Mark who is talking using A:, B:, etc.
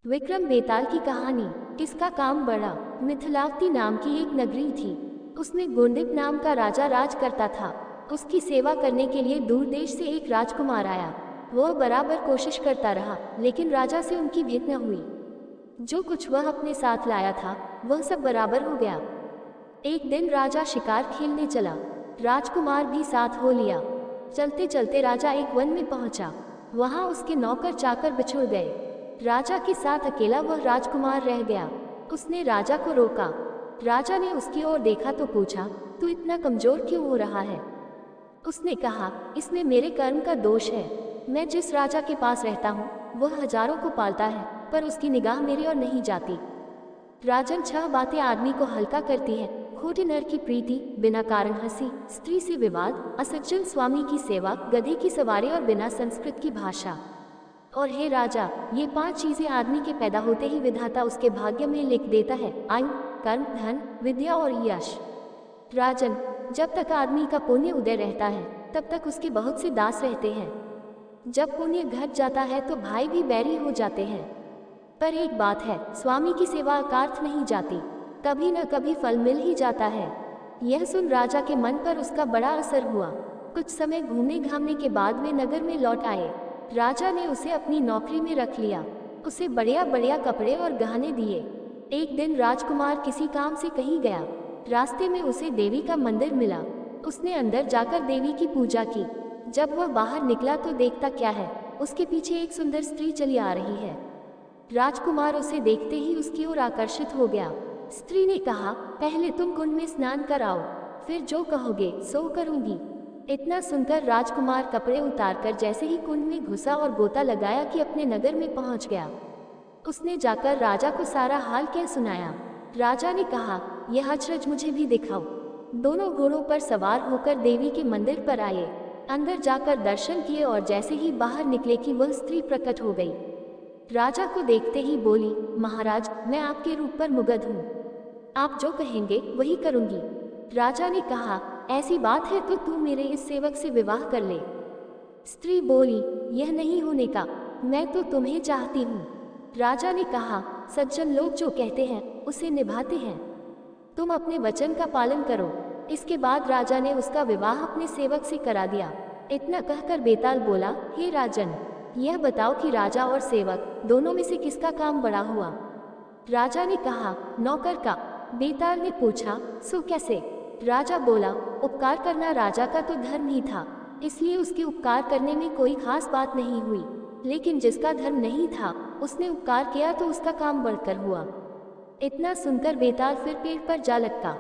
A: विक्रम बेताल की कहानी। किसका काम बड़ा। मिथिलावती नाम की एक नगरी थी। उसमें गुंडिप नाम का राजा राज करता था। उसकी सेवा करने के लिए दूर देश से एक राजकुमार आया। वह बराबर कोशिश करता रहा, लेकिन राजा से उनकी भेंट न हुई। जो कुछ वह अपने साथ लाया था वह सब बराबर हो गया। एक दिन राजा शिकार खेलने चला। राजकुमार भी साथ हो लिया। चलते चलते राजा एक वन में पहुंचा। वहां उसके नौकर चाकर बिछुड़ गए। राजा के साथ अकेला वह राजकुमार रह गया। उसने राजा को रोका। राजा ने उसकी ओर देखा तो पूछा, तू इतना कमजोर क्यों हो रहा है। उसने कहा, इसमें मेरे कर्म का दोष है। मैं जिस राजा के पास रहता हूँ वह हजारों को पालता है, पर उसकी निगाह मेरी ओर नहीं जाती। राजन, 6 बातें आदमी को हल्का करती है। खोटे नर की प्रीति, बिना कारण हंसी, स्त्री से विवाद, असज्जन स्वामी की सेवा, गधे की सवारी और बिना संस्कृत की भाषा। और हे राजा, ये 5 चीजें आदमी के पैदा होते ही विधाता उसके भाग्य में लिख देता है। आयु, कर्म, धन, विद्या और यश। राजन, जब तक आदमी का पुण्य उदय रहता है तब तक उसके बहुत से दास रहते हैं। जब पुण्य घट जाता है तो भाई भी बैरी हो जाते हैं। पर एक बात है, स्वामी की सेवा अकार्थ नहीं जाती, कभी न कभी फल मिल ही जाता है। यह सुन राजा के मन पर उसका बड़ा असर हुआ। कुछ समय घूमने घामने के बाद वे नगर में लौट आए। राजा ने उसे अपनी नौकरी में रख लिया। उसे बढ़िया बढ़िया कपड़े और गहने दिए। एक दिन राजकुमार किसी काम से कहीं गया। रास्ते में उसे देवी का मंदिर मिला। उसने अंदर जाकर देवी की पूजा की। जब वह बाहर निकला तो देखता क्या है, उसके पीछे एक सुंदर स्त्री चली आ रही है। राजकुमार उसे देखते ही उसकी ओर आकर्षित हो गया। स्त्री ने कहा, पहले तुम कुंड में स्नान कराओ, फिर जो कहोगे सो करूंगी। इतना सुनकर राजकुमार कपड़े उतारकर जैसे ही कुंड में घुसा और गोता लगाया कि अपने नगर में पहुंच गया। उसने जाकर राजा को सारा हाल कह सुनाया। राजा ने कहा, यह अचरज मुझे भी दिखाओ। दोनों घोड़ों पर सवार होकर देवी के मंदिर पर आए। अंदर जाकर दर्शन किए और जैसे ही बाहर निकले कि वह स्त्री प्रकट हो गई। राजा को देखते ही बोली, महाराज, मैं आपके रूप पर मुग्ध हूँ। आप जो कहेंगे वही करूंगी। राजा ने कहा, ऐसी बात है तो तू मेरे इस सेवक से विवाह कर ले। स्त्री बोली, यह नहीं होने का, मैं तो तुम्हें चाहती हूँ। राजा ने कहा, सज्जन लोग जो कहते हैं उसे निभाते हैं, तुम अपने वचन का पालन करो। इसके बाद राजा ने उसका विवाह अपने सेवक से करा दिया। इतना कहकर बेताल बोला, हे राजन, यह बताओ कि राजा और सेवक दोनों में से किसका काम बड़ा हुआ। राजा ने कहा, नौकर का। बेताल ने पूछा, सो कैसे। राजा बोला, उपकार करना राजा का तो धर्म ही था, इसलिए उसके उपकार करने में कोई खास बात नहीं हुई। लेकिन जिसका धर्म नहीं था उसने उपकार किया तो उसका काम बढ़कर हुआ। इतना सुनकर बेताल फिर पेड़ पर जा लटका।